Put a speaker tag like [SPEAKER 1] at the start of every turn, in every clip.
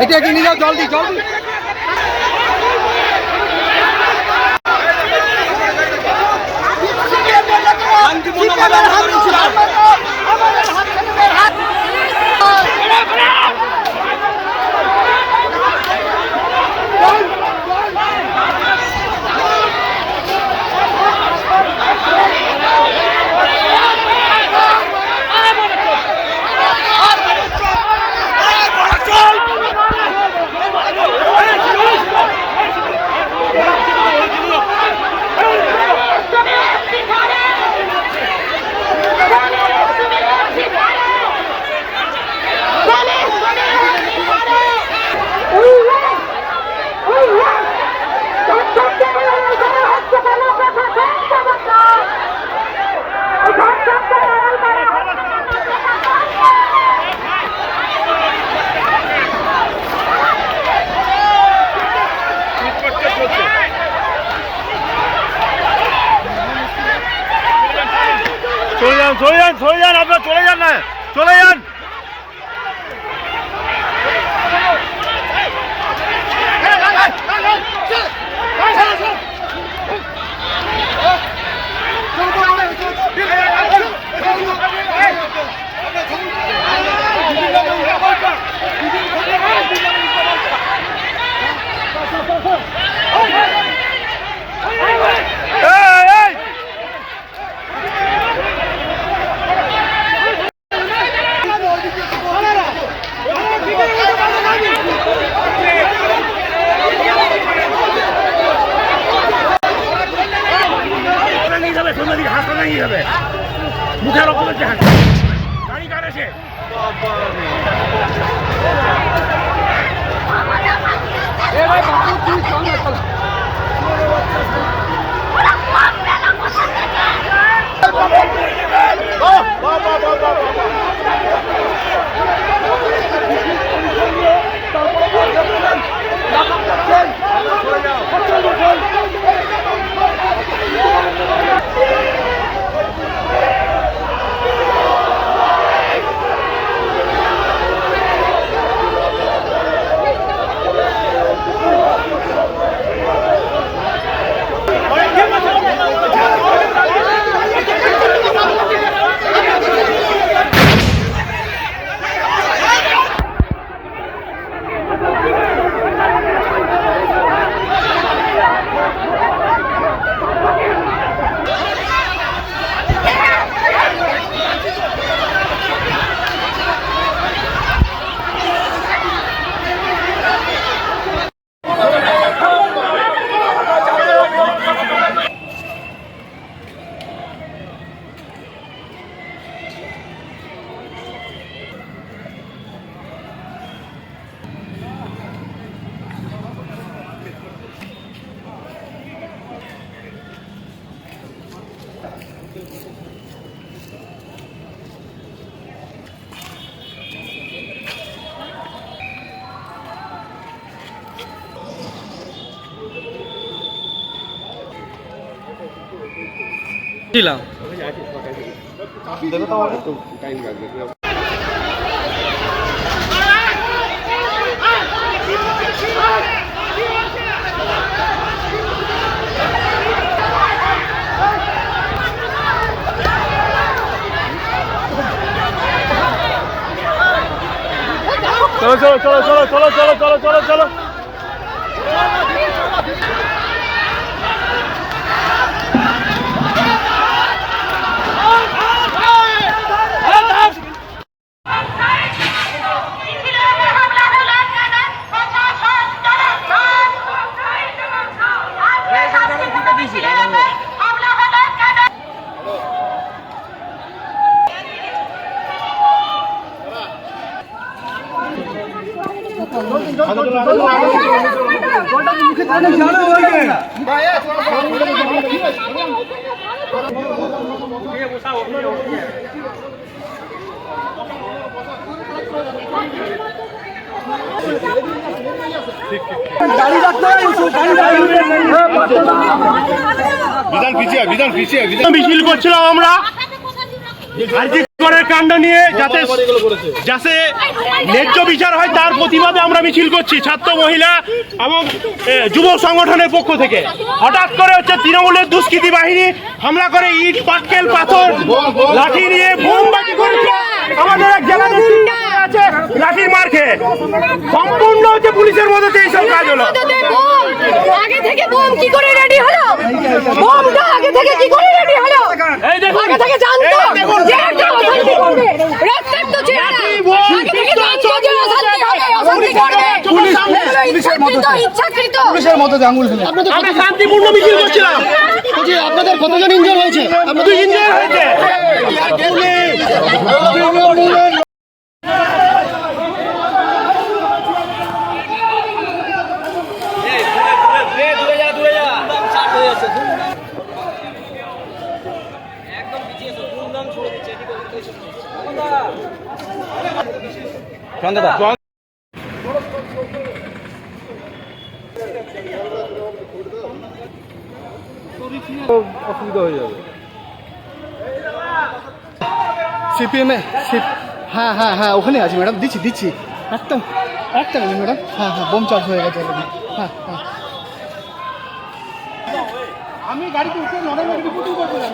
[SPEAKER 1] এটা কি নিয়ে যাও, জলদি জলদি।
[SPEAKER 2] চলে যান আপনারা, চলে যান না, চলে যান। মুখে রকম গাড়ি কার আছে
[SPEAKER 1] দিলাম।
[SPEAKER 2] চলো চলো চলো চলো চলো চলো চলো চলো চলো মিছিল করছিলাম আমরা। করের কাণ্ড নিয়ে যাতে ন্যায্য বিচার হয় তার প্রতিবাদে আমরা মিছিল করছি ছাত্র মহিলা এবং যুব সংগঠনের পক্ষ থেকে। হঠাৎ করে হচ্ছে তৃণমূলের দুষ্কৃতী বাহিনী হামলা করে ইট পাটকেল পাথর লাঠি নিয়ে বোমবাজি করেছে। আমাদের এক জেলা নেতৃত্ব আছে লাঠির মার খেয়ে সম্পূর্ণ হচ্ছে পুলিশের মদতে এইসব কাজ হলো।
[SPEAKER 3] আগে থেকে বোম কি করে রেডি হলো? বোমটা আগে থেকে কি করে রেডি হলো?
[SPEAKER 2] এই দেখুন,
[SPEAKER 3] আগে থেকে জানতো যে একটা অশান্তি করবে। রক্তাক্ত চেহারা আগে থেকে জানতো যে অশান্তি হবে, অশান্তি করবে। ইচ্ছাকৃত
[SPEAKER 4] পুলিশের মতো আঙুল ফেলে
[SPEAKER 2] আমরা শান্তিপূর্ণ মিছিল করছিলাম।
[SPEAKER 4] আপনাদের কতজন ইনজয় হয়েছে?
[SPEAKER 2] দুই ইঞ্জিন হয়েছে।
[SPEAKER 1] অসুবিধা হয়ে যাবে।
[SPEAKER 4] সিপিএমে হ্যাঁ হ্যাঁ হ্যাঁ ওখানে আছি ম্যাডাম, দিচ্ছি একটা মিনিট ম্যাডাম। হ্যাঁ হ্যাঁ বোম চার্জ হয়ে গেছে অলরেডি। হ্যাঁ হ্যাঁ আমি গাড়িতে উঠে নরম রিপোর্টিং করছিলাম।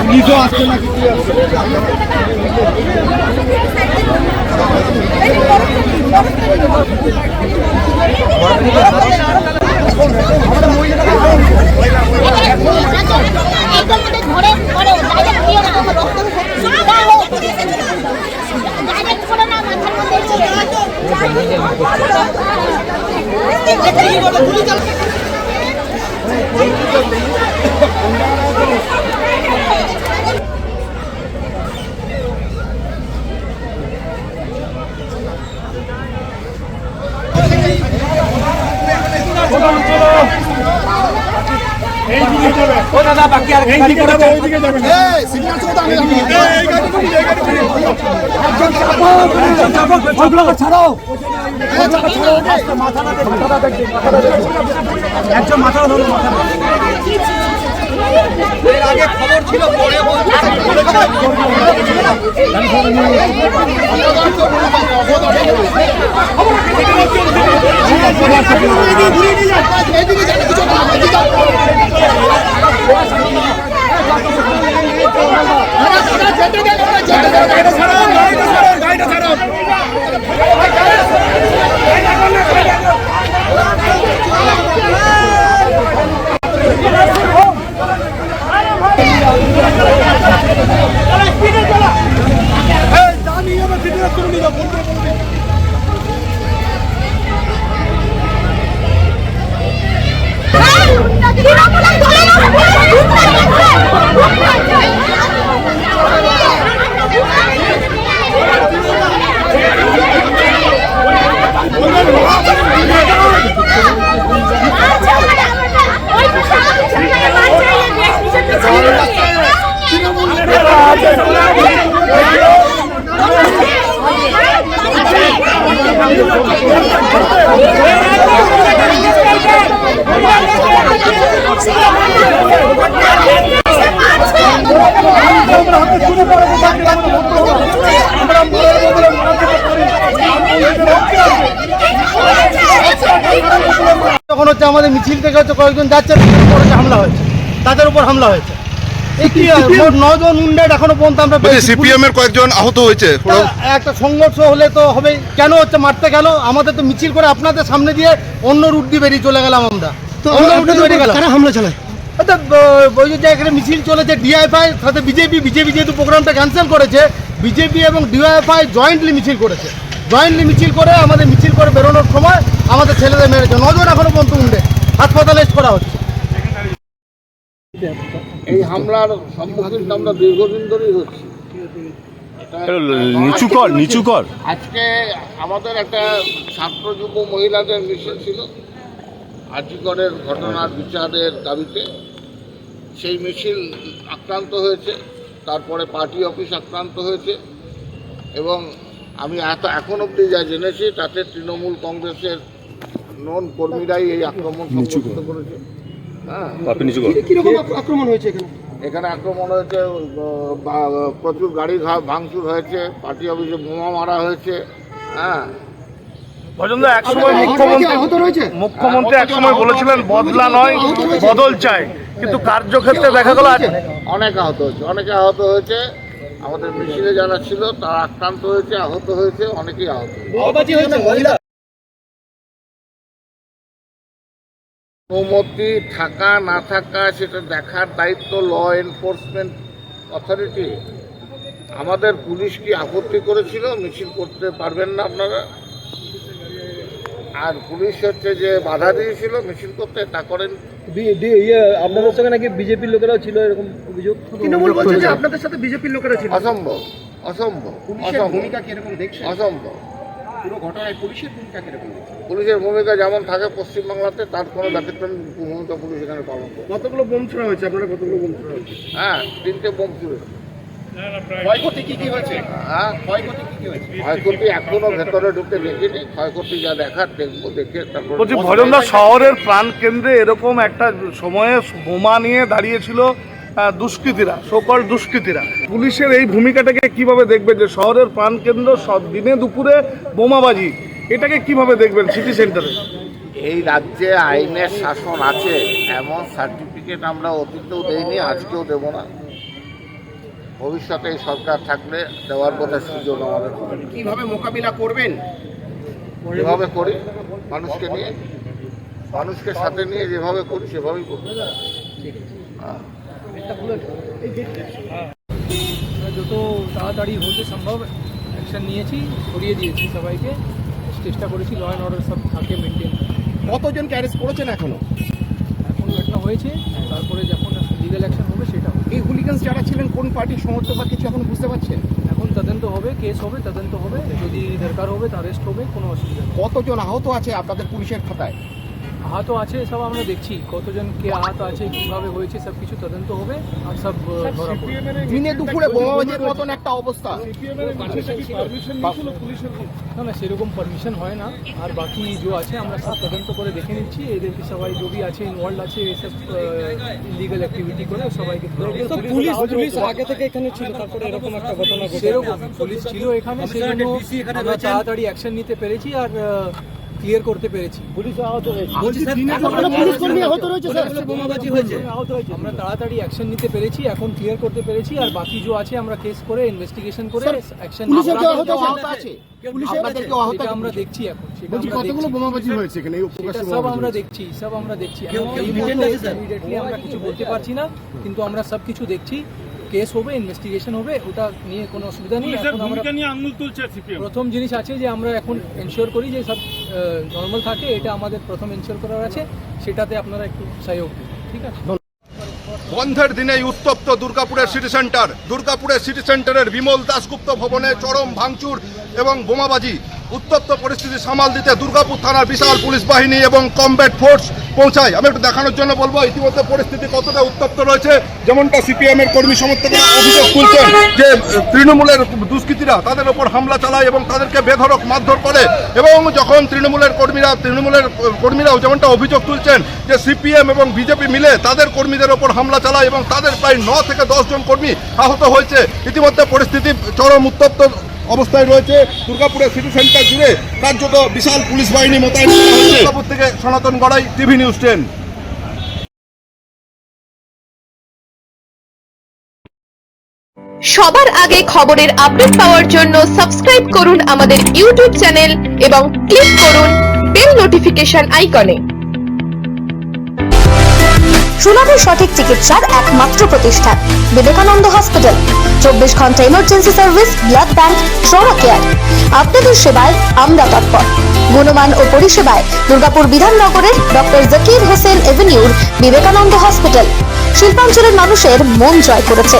[SPEAKER 4] পুলিশও আসছে না, কিছু আসছে ছাড়াও একজন মাথা আগে খবর ছিল পরে যখন হচ্ছে আমাদের মিছিল থেকে হচ্ছে কয়েকজন যাচ্ছে হামলা হয়েছে, তাদের উপর হামলা হয়েছে। মোট 9 জন উন্ডেড এখনো পর্যন্ত আমরা
[SPEAKER 5] সিপিএম এর কয়েকজন আহত হয়েছে।
[SPEAKER 4] একটা সংঘর্ষ হলে তো হবে, কেন হচ্ছে মারতে গেল? আমাদের তো মিছিল করে আপনাদের সামনে দিয়ে অন্য রুট দিয়ে বেরিয়ে চলে গেলাম আমরা। অন্য রুট দিয়ে বেরিয়ে গেলাম। কারা হামলা চালায়? ওই যে এখানে মিছিল চলেছে ডিআইএফআই সাথে বিজেপি যেহেতু প্রোগ্রামটা ক্যান্সেল করেছে, বিজেপি এবং ডিওএফআই জয়েন্টলি মিছিল করেছে। জয়েন্টলি মিছিল করে আমাদের মিছিল করে বেরোনোর সময় আমাদের ছেলেদের মেরেছে। 9 জন এখনো পর্যন্ত উন্ডে হাসপাতালে করা হচ্ছে।
[SPEAKER 6] এই হামলার সম্মুখীন আমরা দীর্ঘদিন ধরেই হচ্ছি।
[SPEAKER 2] নিচু কর।
[SPEAKER 6] আজকে আমাদের একটা ছাত্র যুব মহিলাদের মিছিল ছিল, আজিকরের ঘটনার বিচারের দাবিতে সেই মিছিল আক্রান্ত হয়েছে, তারপরে পার্টি অফিস আক্রান্ত হয়েছে এবং আমি এখন অবধি যা জেনেছি তাতে তৃণমূল কংগ্রেসের নন কর্মীরাই এই আক্রমণ সংঘটিত করেছে। হ্যাঁ,
[SPEAKER 4] কিরকম আক্রমণ হয়েছে এখানে?
[SPEAKER 6] এখানে আক্রমণ হয়েছে, প্রচুর গাড়ি ভাঙচুর হয়েছে, পার্টি অফিসে বোমা মারা হয়েছে। হ্যাঁ,
[SPEAKER 2] ভজনদা, একসময় মুখ্যমন্ত্রী একসময় বলেছিলেন বদলা নয় বদল চাই, কিন্তু কার্যক্ষেত্রে দেখা গেল
[SPEAKER 6] অনেক আহত হয়েছে, অনেকে আহত হয়েছে। আমাদের মিছিলে যারা ছিল তারা আক্রান্ত হয়েছে, আহত হয়েছে, অনেকেই আহত হয়েছে। অনুমতি থাকা না থাকা সেটা দেখার দায়িত্ব ল এনফোর্সমেন্ট অথরিটি। আমাদের পুলিশ কি আপত্তি করেছিল মিছিল করতে পারবেন না আপনারা, আর পুলিশ হচ্ছে যে বাধা দিয়েছিল মিছিল করতে, তা করেন।
[SPEAKER 1] আপনাদের সঙ্গে নাকি বিজেপির লোকেরাও ছিল, এরকম অভিযোগ
[SPEAKER 4] তৃণমূল বলছে যে আপনাদের সাথে বিজেপির লোকেরা ছিল।
[SPEAKER 6] অসম্ভব, অসম্ভব,
[SPEAKER 4] ভূমিকা কিরকম দেখছে?
[SPEAKER 6] অসম্ভব।
[SPEAKER 4] পুরো ঘটনায় পুলিশের ভূমিকা কিরকম দেখছে?
[SPEAKER 6] পুলিশের ভূমিকা যেমন থাকে পশ্চিমবাংলাতে, তার কোনো ব্যতিক্রম ভূমিকা পুলিশ এখানে পালন করে।
[SPEAKER 4] কতগুলো বোম ছোড়া হয়েছে? আপনারা কতগুলো বোম ছোড়া হয়েছে?
[SPEAKER 6] হ্যাঁ, 3টে বোম ছুড়েছে।
[SPEAKER 4] ক্ষয়ক্ষতি কি হয়েছে?
[SPEAKER 6] হ্যাঁ,
[SPEAKER 4] ক্ষয়ক্ষতি কি হয়েছে?
[SPEAKER 6] ক্ষয়ক্ষতি এখনো ভেতরে ঢুকে দেখিনি, ক্ষয়ক্ষতি যা দেখার দেখবো, দেখে তারপর।
[SPEAKER 2] বলছি ভজনদা, শহরের প্রাণ কেন্দ্রে এরকম একটা সময়ে বোমা নিয়ে দাঁড়িয়েছিল দুষ্কৃতীরা, সকল দুষ্কৃতীরা। পুলিশের এই ভূমিকাটাকে কিভাবে দেখবেন যে শহরের প্রাণ কেন্দ্র দিনে দুপুরে বোমাবাজি, এটাকে কিভাবে দেখবেন সিটি সেন্টারে?
[SPEAKER 6] এই রাজ্যে আইনের শাসন আছে, এমন সার্টিফিকেট আমরা অতীতেও দেইনি, আজকেও দেব না। ভবিষ্যতে এই সরকার থাকলে দেওয়ার কথা সুযোগ আমাদের হবে।
[SPEAKER 4] কিভাবে মোকাবিলা করবেন?
[SPEAKER 6] যেভাবে করি মানুষকে নিয়ে, মানুষকে সাথে নিয়ে যেভাবে করি সেভাবেই করবো।
[SPEAKER 1] যত তাড়াতাড়ি হতে সম্ভব অ্যাকশন নিয়েছি, সরিয়ে দিয়েছি সবাইকে, চেষ্টা করেছি ল অ্যান্ড অর্ডার সব থাকে মেনটেন।
[SPEAKER 4] কতজনকে অ্যারেস্ট করেছেন এখনো?
[SPEAKER 1] এখন ঘটনা হয়েছে, তারপরে যখন লিগাল অ্যাকশন হবে সেটা হবে।
[SPEAKER 4] এই হুলিগানস যারা ছিলেন কোন পার্টির সমর্থক বা কিছু এখন বুঝতে পারছেন?
[SPEAKER 1] এখন তদন্ত হবে, কেস হবে, তদন্ত হবে, যদি দরকার হবে তো অ্যারেস্ট হবে, কোনো অসুবিধা নেই।
[SPEAKER 4] কতজন আহত আছে আপনাদের পুলিশের খাতায়?
[SPEAKER 1] আহত আছে সব আমরা দেখছি, কতজন কে আহত আছে, কীভাবে হয়েছে, সব কিছু তদন্ত হবে আর সব ধরা পড়বে।
[SPEAKER 4] দিনে দুপুরে বোমাবাজির মতন একটা অবস্থা।
[SPEAKER 1] না না, সেরকম পারমিশন হয় না। আর বাকি যে আছে আমরা সব তদন্ত করে দেখে নিচ্ছি, এদেরকে সবাই जो भी আছে ইনভলভ আছে এসব ইলিগাল অ্যাক্টিভিটি করে সবাইকে পুলিশ আগে থেকে এখানে ছিল, তারপরে এরকম একটা ঘটনা ঘটে। সেরকম পুলিশ ছিল এখানে, সেজন্য আমরা তাড়াতাড়ি অ্যাকশন নিতে পেরেছি আর ক্লিয়ার করতে পেরেছি। আমরা তাড়াতাড়ি অ্যাকশন নিতে পেরেছি, এখন ক্লিয়ার করতে পেরেছি, আর বাকি যে আছে আমরা কেস করে ইনভেস্টিগেশন করে অ্যাকশন আমরা দেখছি। এখন
[SPEAKER 4] কতগুলো বোমাবাজি হয়েছে এখানে?
[SPEAKER 1] সব আমরা দেখছি, সব আমরা দেখছি। ইমিডিয়েটলি আমরা কিছু বলতে পারছি না, কিন্তু আমরা সব কিছু দেখছি। কেস হবে, ইনভেস্টিগেশন হবে, ওটা নিয়ে কোনো অসুবিধা নেই। এখন আমরা প্রথম জিনিস আছে যে আমরা এখন এনশিওর করি যে সব নর্মাল থাকে, এটা আমাদের প্রথম এনশিওর করার আছে, সেটাতে আপনারা একটু সহযোগ দিন, ঠিক আছে?
[SPEAKER 5] বন্ধের দিনেই উত্তপ্ত দুর্গাপুরের সিটি সেন্টার। দুর্গাপুরের সিটি সেন্টারের বিমল দাশগুপ্ত ভবনে চরম ভাঙচুর এবং বোমাবাজি। উত্তপ্ত পরিস্থিতি সামাল দিতে দুর্গাপুর থানার বিশাল পুলিশ বাহিনী এবং কমব্যাট ফোর্স পৌঁছায়। আমি একটু দেখানোর জন্য বলবো ইতিমধ্যে পরিস্থিতি কতটা উত্তপ্ত রয়েছে। যেমনটা সিপিএম এর কর্মী সমর্থকরা অভিযোগ তুলছেন যে তৃণমূলের দুষ্কৃতীরা তাদের ওপর হামলা চালায় এবং তাদেরকে বেধড়ক মারধর করে, এবং যখন তৃণমূলের কর্মীরাও যেমনটা অভিযোগ তুলছেন যে সিপিএম এবং বিজেপি মিলে তাদের কর্মীদের ওপর হামলা চালায় এবং তাদের প্রায় 9 থেকে 10 জন কর্মী আহত হয়েছে। ইতিমধ্যে পরিস্থিতি চরম উত্তপ্ত অবস্থায় রয়েছে। দুর্গাপুরের সিটি সেন্টার জুড়ে কার্যত বিশাল পুলিশ বাহিনী মোতায়েন করা হয়েছে। দুর্গাপুর থেকে সনাতন গড়াই, টিভি নিউজ 10।
[SPEAKER 7] সবার আগে খবরের আপডেট পাওয়ার জন্য সাবস্ক্রাইব করুন আমাদের ইউটিউব চ্যানেল এবং ক্লিক করুন বেল নোটিফিকেশন আইকনে।
[SPEAKER 8] সুলভ সঠিক চিকিৎসার একমাত্র প্রতিষ্ঠান বিবেকানন্দ হসপিটাল। 24 ঘন্টা emergency service, blood bank, trauma care. আপনাদের সেবায় আমরা তৎপর। গুণমান ও পরিষেবায় দুর্গাপুর বিধাননগরের ডক্টর জাকির হোসেন এভিনিউর বিবেকানন্দ হসপিটাল শিল্পাঞ্চলের মানুষের মন জয় করেছে।